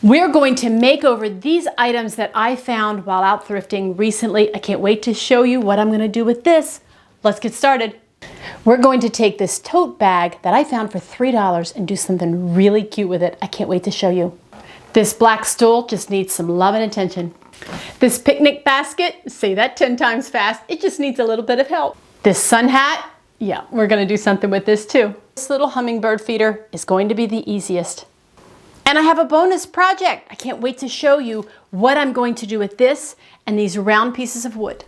We're going to make over these items that I found while out thrifting recently. I can't wait to show you what I'm going to do with this. Let's get started. We're going to take this tote bag that I found for $3 and do something really cute with it. I can't wait to show you. This black stool just needs some love and attention. This picnic basket, say that 10 times fast, it just needs a little bit of help. This sun hat, yeah, we're going to do something with this too. This little hummingbird feeder is going to be the easiest. And I have a bonus project. I can't wait to show you what I'm going to do with this and these round pieces of wood.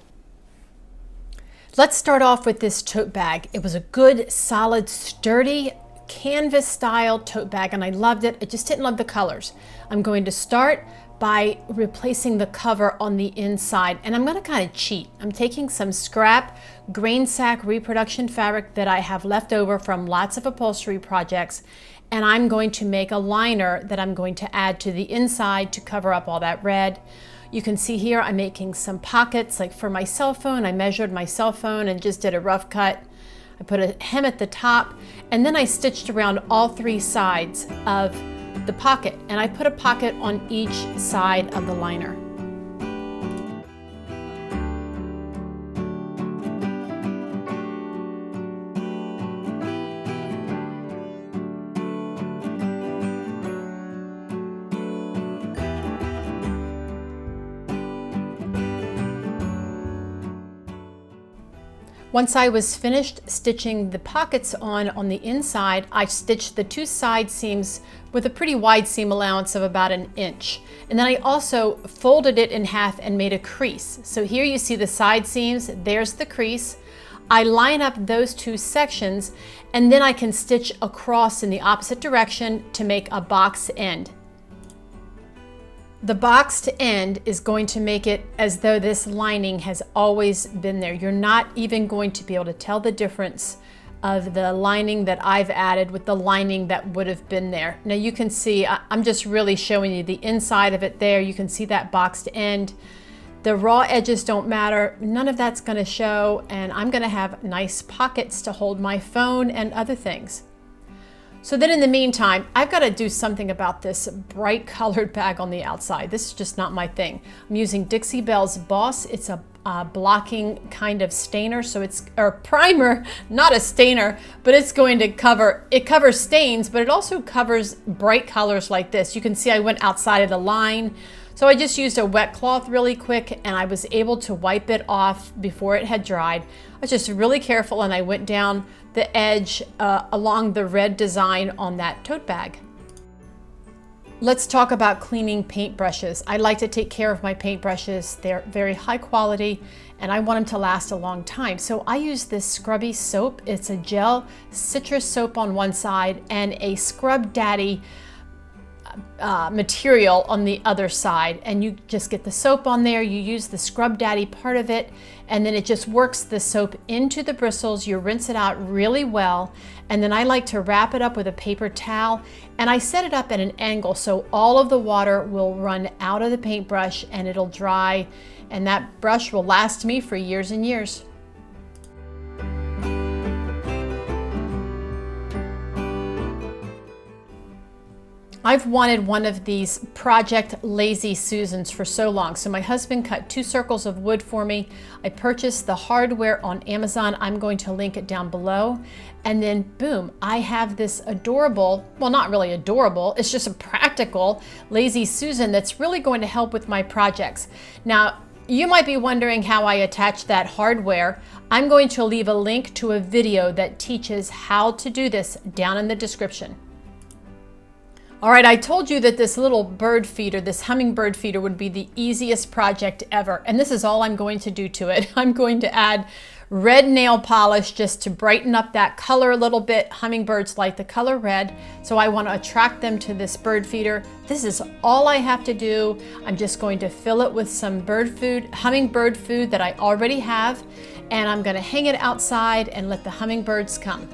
Let's start off with this tote bag. It was a good, solid, sturdy, canvas style tote bag and I loved it. I just didn't love the colors. I'm going to start by replacing the cover on the inside, and I'm going to kind of cheat. I'm taking some scrap grain sack reproduction fabric that I have left over from lots of upholstery projects, and I'm going to make a liner that I'm going to add to the inside to cover up all that red. You can see here I'm making some pockets, like for my cell phone. I measured my cell phone and just did a rough cut. I put a hem at the top, and then I stitched around all three sides of the pocket, and I put a pocket on each side of the liner. Once I was finished stitching the pockets on the inside, I stitched the two side seams with a pretty wide seam allowance of about 1 inch. And then I also folded it in half and made a crease. So here you see the side seams, there's the crease. I line up those two sections and then I can stitch across in the opposite direction to make a box end. The boxed end is going to make it as though this lining has always been there. You're not even going to be able to tell the difference of the lining that I've added with the lining that would have been there. Now you can see, I'm just really showing you the inside of it there. You can see that boxed end. The raw edges don't matter. None of that's going to show, and I'm going to have nice pockets to hold my phone and other things. So then in the meantime, I've got to do something about this bright colored bag on the outside. This is just not my thing. I'm using Dixie Belle's Boss. It's a blocking kind of stainer, so it's a primer, not a stainer, but it's going to cover, it covers stains, but it also covers bright colors like this. You can see I went outside of the line. So I just used a wet cloth really quick and I was able to wipe it off before it had dried. I was just really careful and I went down the edge along the red design on that tote bag. Let's talk about cleaning paintbrushes. I like to take care of my paintbrushes. They're very high quality and I want them to last a long time. So I use this scrubby soap. It's a gel citrus soap on one side and a Scrub Daddy material on the other side, and you just get the soap on there, you use the Scrub Daddy part of it, and then it just works the soap into the bristles. You rinse it out really well, and then I like to wrap it up with a paper towel, and I set it up at an angle so all of the water will run out of the paintbrush and it'll dry, and that brush will last me for years and years. I've wanted one of these Project Lazy Susans for so long. So my husband cut 2 circles of wood for me. I purchased the hardware on Amazon. I'm going to link it down below. And then boom, I have this adorable, well, not really adorable, it's just a practical Lazy Susan that's really going to help with my projects. Now, you might be wondering how I attach that hardware. I'm going to leave a link to a video that teaches how to do this down in the description. All right, I told you that this little bird feeder, this hummingbird feeder, would be the easiest project ever. And this is all I'm going to do to it. I'm going to add red nail polish just to brighten up that color a little bit. Hummingbirds like the color red, so I want to attract them to this bird feeder. This is all I have to do. I'm just going to fill it with some bird food, hummingbird food that I already have, and I'm going to hang it outside and let the hummingbirds come.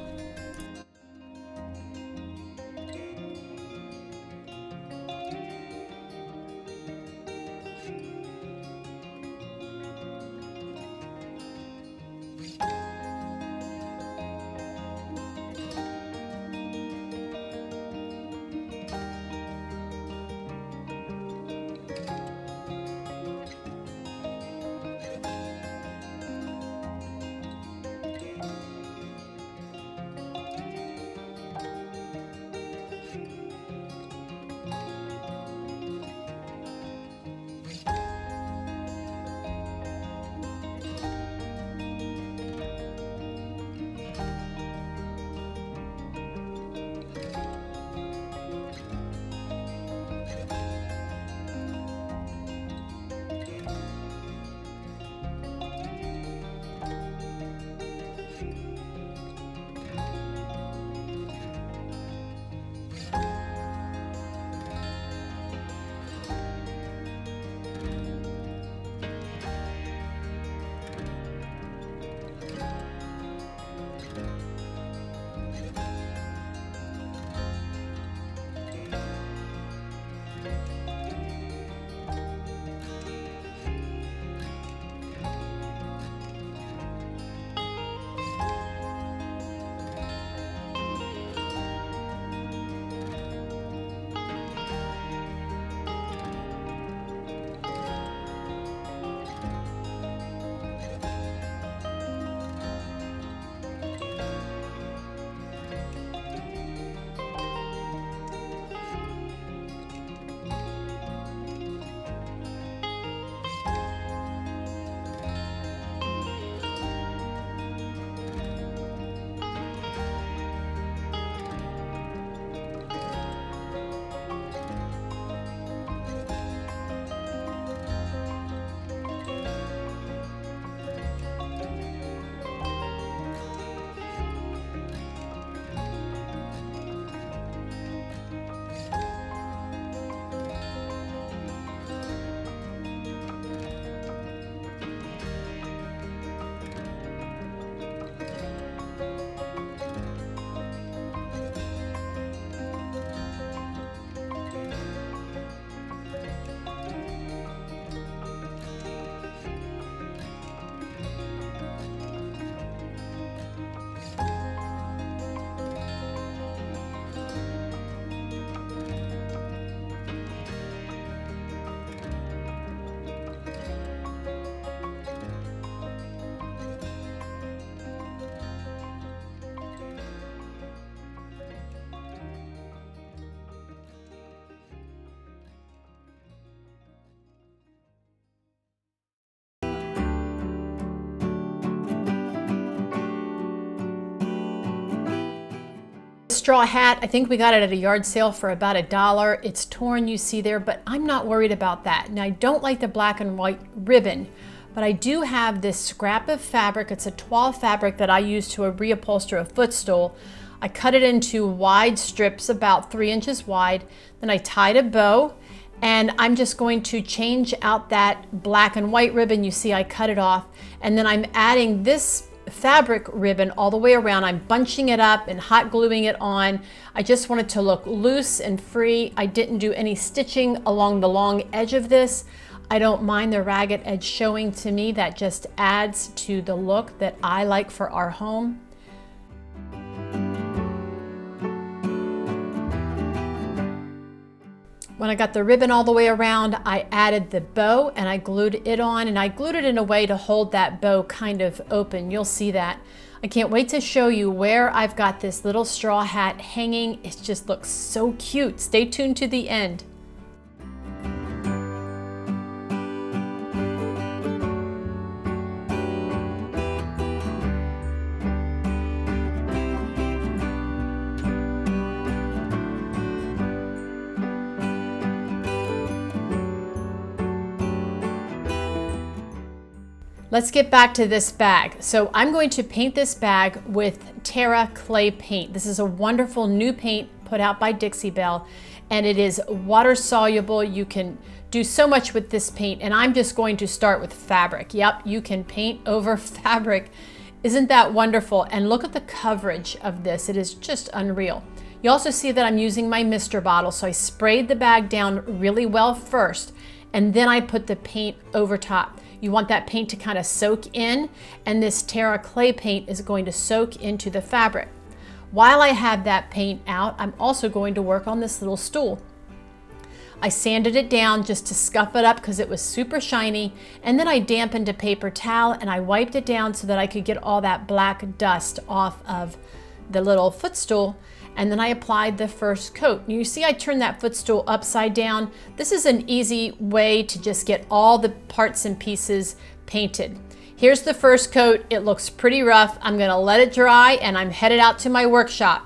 straw hat. I think we got it at a yard sale for about $1. It's torn, you see there, but I'm not worried about that. Now, I don't like the black and white ribbon, but I do have this scrap of fabric. It's a toile fabric that I use to reupholster a footstool. I cut it into wide strips, about 3 inches wide. Then I tied a bow, and I'm just going to change out that black and white ribbon. You see I cut it off, and then I'm adding this fabric ribbon all the way around. I'm bunching it up and hot gluing it on. I just want it to look loose and free. I didn't do any stitching along the long edge of this. I don't mind the ragged edge showing. To me, that just adds to the look that I like for our home. When I got the ribbon all the way around, I added the bow and I glued it on, and I glued it in a way to hold that bow kind of open. You'll see that. I can't wait to show you where I've got this little straw hat hanging. It just looks so cute. Stay tuned to the end. Let's get back to this bag. So I'm going to paint this bag with Terra clay paint. This is a wonderful new paint put out by Dixie Belle, and it is water soluble. You can do so much with this paint, and I'm just going to start with fabric. Yep, you can paint over fabric. Isn't that wonderful? And look at the coverage of this. It is just unreal. You also see that I'm using my mister bottle, so I sprayed the bag down really well first, and then I put the paint over top. You want that paint to kind of soak in, and this Terra clay paint is going to soak into the fabric. While I have that paint out, I'm also going to work on this little stool. I sanded it down just to scuff it up because it was super shiny, and then I dampened a paper towel and I wiped it down so that I could get all that black dust off of the little footstool. And then I applied the first coat. You see I turned that footstool upside down. This is an easy way to just get all the parts and pieces painted. Here's the first coat. It looks pretty rough. I'm gonna let it dry and I'm headed out to my workshop.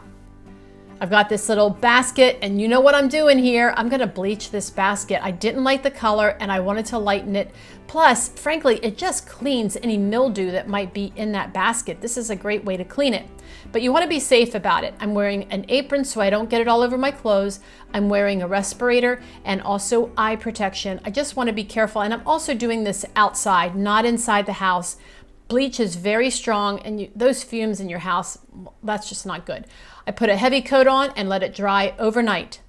I've got this little basket, and you know what I'm doing here. I'm gonna bleach this basket. I didn't like the color and I wanted to lighten it. Plus, frankly, it just cleans any mildew that might be in that basket. This is a great way to clean it. But you wanna be safe about it. I'm wearing an apron so I don't get it all over my clothes. I'm wearing a respirator and also eye protection. I just wanna be careful, and I'm also doing this outside, not inside the house. Bleach is very strong, and those fumes in your house, that's just not good. I put a heavy coat on and let it dry overnight.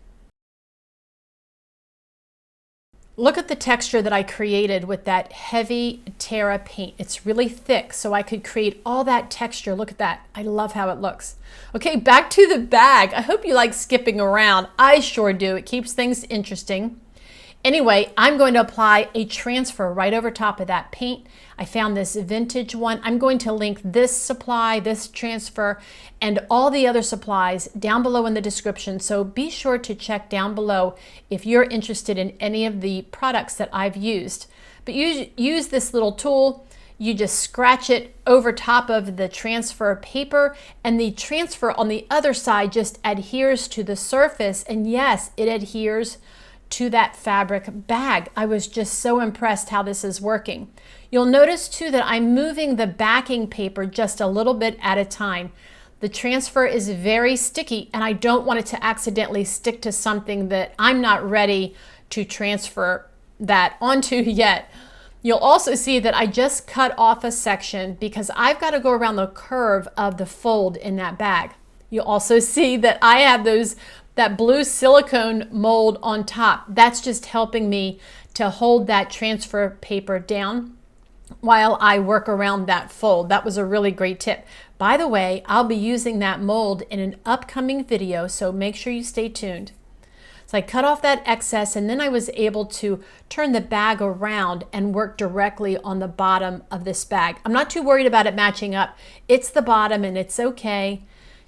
Look at the texture that I created with that heavy Terra paint. It's really thick, so I could create all that texture. Look at that. I love how it looks. Okay, back to the bag. I hope you like skipping around. I sure do. It keeps things interesting. Anyway, I'm going to apply a transfer right over top of that paint. I found this vintage one. I'm going to link this supply, this transfer, and all the other supplies down below in the description. So be sure to check down below if you're interested in any of the products that I've used. But use this little tool. You just scratch it over top of the transfer paper, and the transfer on the other side just adheres to the surface. And yes, it adheres to that fabric bag. I was just so impressed how this is working. You'll notice too that I'm moving the backing paper just a little bit at a time. The transfer is very sticky, and I don't want it to accidentally stick to something that I'm not ready to transfer that onto yet. You'll also see that I just cut off a section because I've got to go around the curve of the fold in that bag. You'll also see that I have that blue silicone mold on top. That's just helping me to hold that transfer paper down while I work around that fold. That was a really great tip. By the way, I'll be using that mold in an upcoming video, so make sure you stay tuned. So I cut off that excess, and then I was able to turn the bag around and work directly on the bottom of this bag. I'm not too worried about it matching up. It's the bottom and it's okay.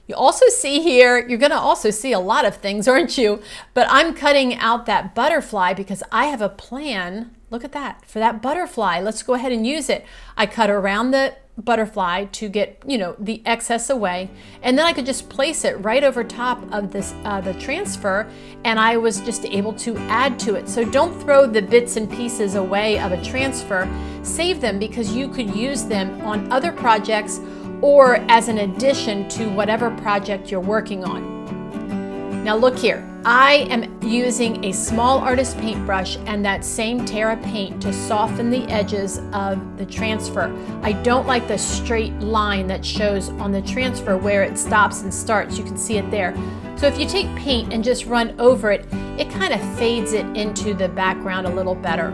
You also see here, you're gonna also see a lot of things, aren't you? But I'm cutting out that butterfly because I have a plan, look at that, for that butterfly. Let's go ahead and use it. I cut around the butterfly to get, you know, the excess away. And then I could just place it right over top of this, the transfer, and I was just able to add to it. So don't throw the bits and pieces away of a transfer. Save them, because you could use them on other projects or as an addition to whatever project you're working on. Now look here, I am using a small artist paintbrush and that same Terra paint to soften the edges of the transfer. I don't like the straight line that shows on the transfer where it stops and starts. You can see it there. So if you take paint and just run over it, it kind of fades it into the background a little better.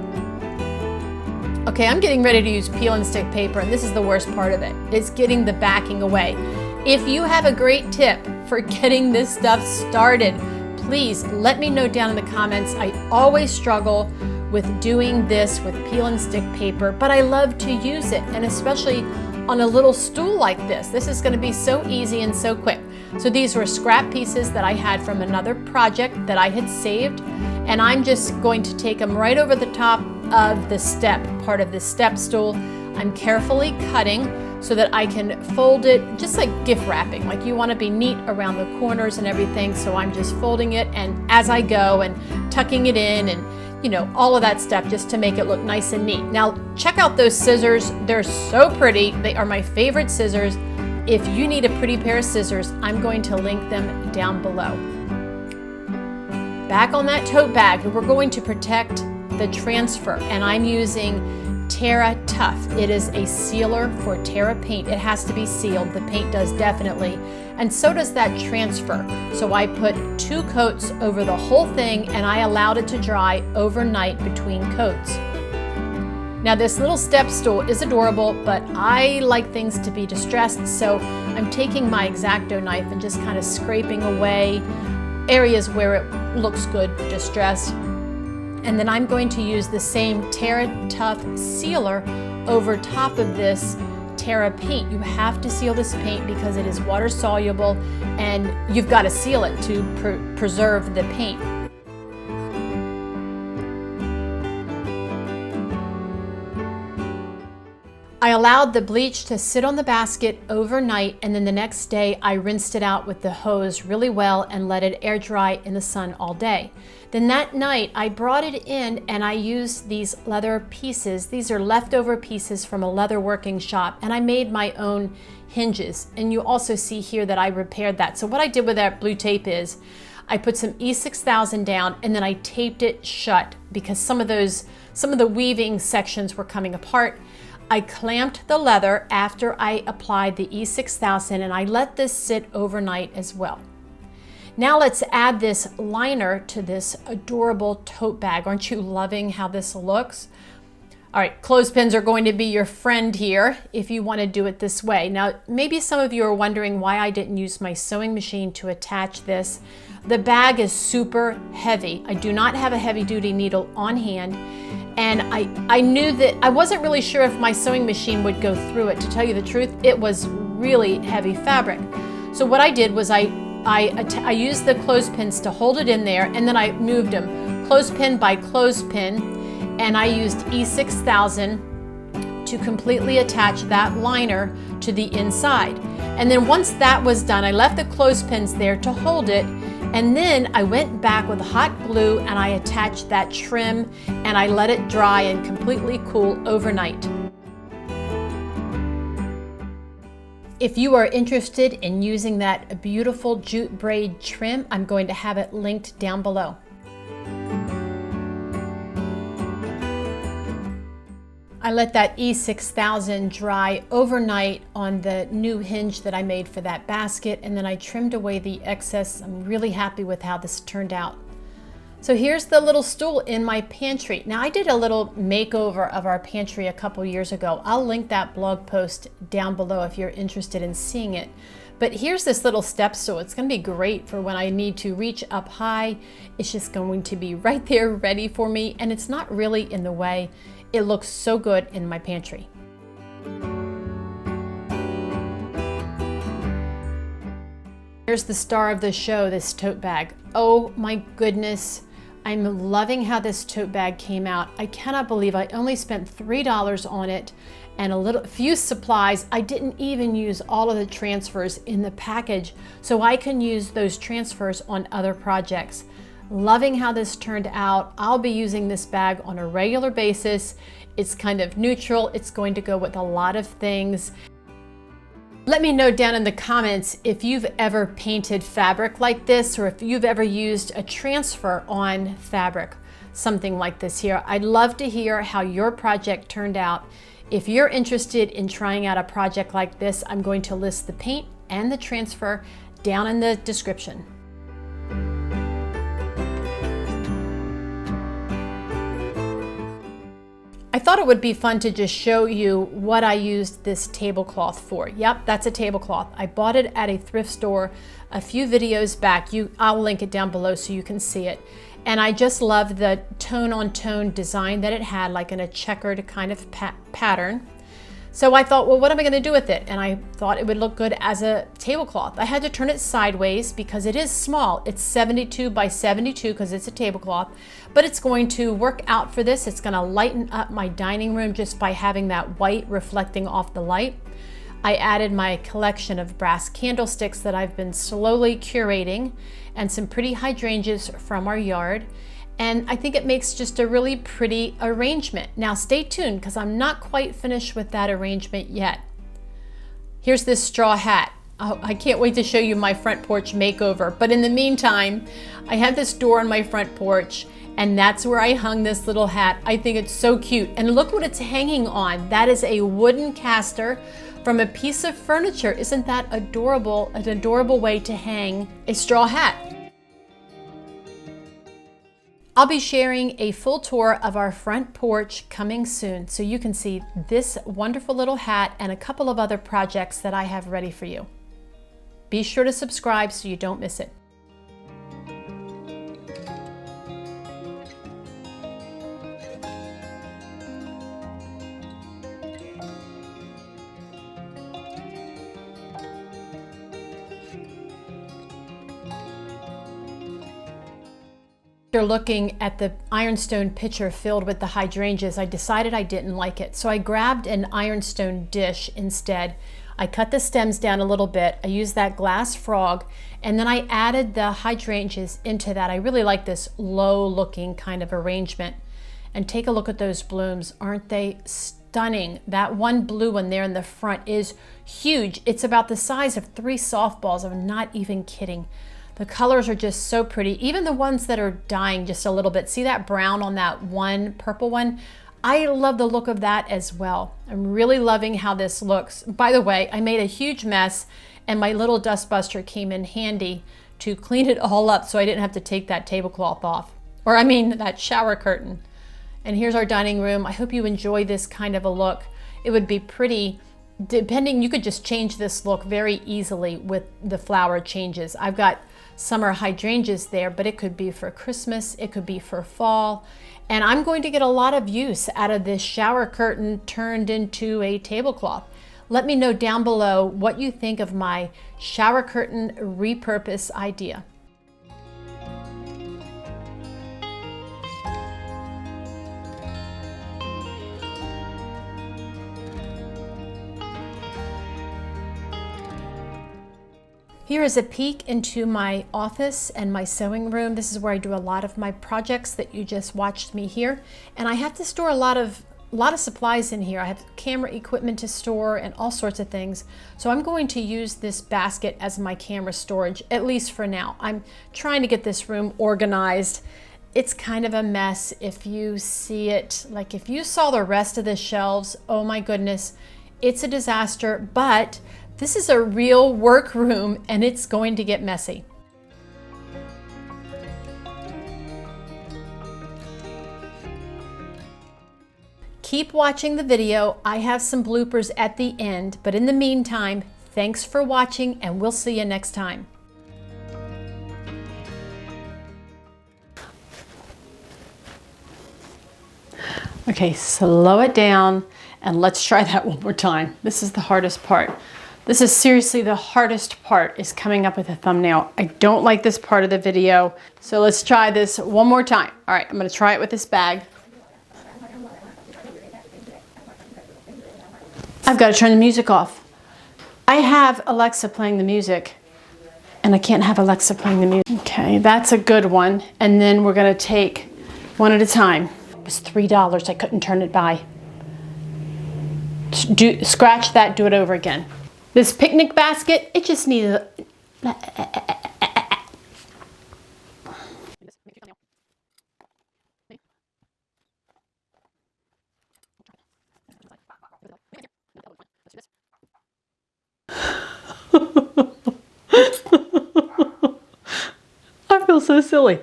Okay, I'm getting ready to use peel and stick paper, and this is the worst part of it. It's getting the backing away. If you have a great tip for getting this stuff started, please let me know down in the comments. I always struggle with doing this with peel and stick paper, but I love to use it, and especially on a little stool like this. This is going to be so easy and so quick. So these were scrap pieces that I had from another project that I had saved, and I'm just going to take them right over the top of the step, part of the step stool. I'm carefully cutting so that I can fold it just like gift wrapping. Like, you want to be neat around the corners and everything, so I'm just folding it and as I go and tucking it in and, you know, all of that stuff just to make it look nice and neat. Now check out those scissors. They're so pretty. They are my favorite scissors. If you need a pretty pair of scissors, I'm going to link them down below. Back on that tote bag, we're going to protect the transfer, and I'm using Terra Tough. It is a sealer for Terra paint. It has to be sealed. The paint does definitely, and so does that transfer. So I put 2 coats over the whole thing, and I allowed it to dry overnight between coats. Now this little step stool is adorable, but I like things to be distressed, so I'm taking my X-Acto knife and just kind of scraping away areas where it looks good, distressed. And then I'm going to use the same Terra Tough sealer over top of this Terra paint. You have to seal this paint because it is water soluble, and you've got to seal it to preserve the paint. I allowed the bleach to sit on the basket overnight, and then the next day I rinsed it out with the hose really well and let it air dry in the sun all day. Then that night I brought it in and I used these leather pieces. These are leftover pieces from a leather working shop, and I made my own hinges. And you also see here that I repaired that. So what I did with that blue tape is I put some E6000 down and then I taped it shut because some of the weaving sections were coming apart. I clamped the leather after I applied the E6000, and I let this sit overnight as well. Now let's add this liner to this adorable tote bag. Aren't you loving how this looks? All right, clothespins are going to be your friend here if you want to do it this way. Now, maybe some of you are wondering why I didn't use my sewing machine to attach this. The bag is super heavy. I do not have a heavy-duty needle on hand. And I knew that I wasn't really sure if my sewing machine would go through it. To tell you the truth, it was really heavy fabric. So what I did was I used the clothespins to hold it in there, and then I moved them clothespin by clothespin, and I used E6000 to completely attach that liner to the inside. And then once that was done, I left the clothespins there to hold it. And then I went back with hot glue and I attached that trim and I let it dry and completely cool overnight. If you are interested in using that beautiful jute braid trim, I'm going to have it linked down below. I let that E6000 dry overnight on the new hinge that I made for that basket, and then I trimmed away the excess. I'm really happy with how this turned out. So here's the little stool in my pantry. Now I did a little makeover of our pantry a couple years ago. I'll link that blog post down below if you're interested in seeing it. But here's this little step stool. It's going to be great for when I need to reach up high. It's just going to be right there ready for me, and it's not really in the way. It looks so good in my pantry. Here's the star of the show, this tote bag. Oh my goodness. I'm loving how this tote bag came out. I cannot believe I only spent $3 on it and a few supplies. I didn't even use all of the transfers in the package, so I can use those transfers on other projects. Loving how this turned out. I'll be using this bag on a regular basis. It's kind of neutral. It's going to go with a lot of things. Let me know down in the comments if you've ever painted fabric like this, or if you've ever used a transfer on fabric, something like this here. I'd love to hear how your project turned out. If you're interested in trying out a project like this, I'm going to list the paint and the transfer down in the description. I thought it would be fun to just show you what I used this tablecloth for. Yep, that's a tablecloth. I bought it at a thrift store a few videos back. I'll link it down below so you can see it. And I just love the tone-on-tone design that it had, like in a checkered kind of pattern. So I thought, well, what am I going to do with it? And I thought it would look good as a tablecloth. I had to turn it sideways because it is small. It's 72 by 72 because it's a tablecloth, but it's going to work out for this. It's going to lighten up my dining room just by having that white reflecting off the light. I added my collection of brass candlesticks that I've been slowly curating and some pretty hydrangeas from our yard. And I think it makes just a really pretty arrangement. Now stay tuned because I'm not quite finished with that arrangement yet. Here's this straw hat. Oh, I can't wait to show you my front porch makeover. But in the meantime, I have this door on my front porch, and that's where I hung this little hat. I think it's so cute. And look what it's hanging on. That is a wooden caster from a piece of furniture. Isn't that adorable? An adorable way to hang a straw hat. I'll be sharing a full tour of our front porch coming soon, so you can see this wonderful little hat and a couple of other projects that I have ready for you. Be sure to subscribe so you don't miss it. After looking at the ironstone pitcher filled with the hydrangeas, I decided I didn't like it. So I grabbed an ironstone dish instead. I cut the stems down a little bit. I used that glass frog, and then I added the hydrangeas into that. I really like this low looking kind of arrangement. And take a look at those blooms. Aren't they stunning? That one blue one there in the front is huge. It's about the size of 3 softballs. I'm not even kidding. The colors are just so pretty. Even the ones that are dying just a little bit. See that brown on that one purple one? I love the look of that as well. I'm really loving how this looks. By the way, I made a huge mess, and my little dustbuster came in handy to clean it all up so I didn't have to take that tablecloth off. Or I mean that shower curtain. And here's our dining room. I hope you enjoy this kind of a look. It would be pretty, depending, you could just change this look very easily with the flower changes. I've got summer hydrangeas there, but it could be for Christmas, it could be for fall. And I'm going to get a lot of use out of this shower curtain turned into a tablecloth. Let me know down below what you think of my shower curtain repurpose idea. Here is a peek into my office and my sewing room. This is where I do a lot of my projects that you just watched me here. And I have to store a lot of supplies in here. I have camera equipment to store and all sorts of things. So I'm going to use this basket as my camera storage, at least for now. I'm trying to get this room organized. It's kind of a mess if you see it. Like if you saw the rest of the shelves, oh my goodness, it's a disaster. But this is a real workroom, and it's going to get messy. Keep watching the video. I have some bloopers at the end, but in the meantime, thanks for watching, and we'll see you next time. Okay, slow it down, and let's try that one more time. This is the hardest part. This is seriously the hardest part, is coming up with a thumbnail. I don't like this part of the video. So let's try this one more time. All right, I'm gonna try it with this bag. I've got to turn the music off. I have Alexa playing the music, and I can't have Alexa playing the music. Okay, that's a good one. And then we're gonna take one at a time. It was $3, I couldn't turn it by. Scratch that, do it over again. This picnic basket, it just needs a... I feel so silly.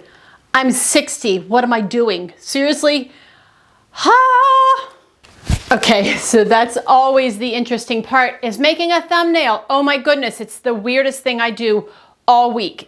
I'm 60. What am I doing? Seriously? Ha! Okay, so that's always the interesting part, is making a thumbnail. Oh my goodness, it's the weirdest thing I do all week.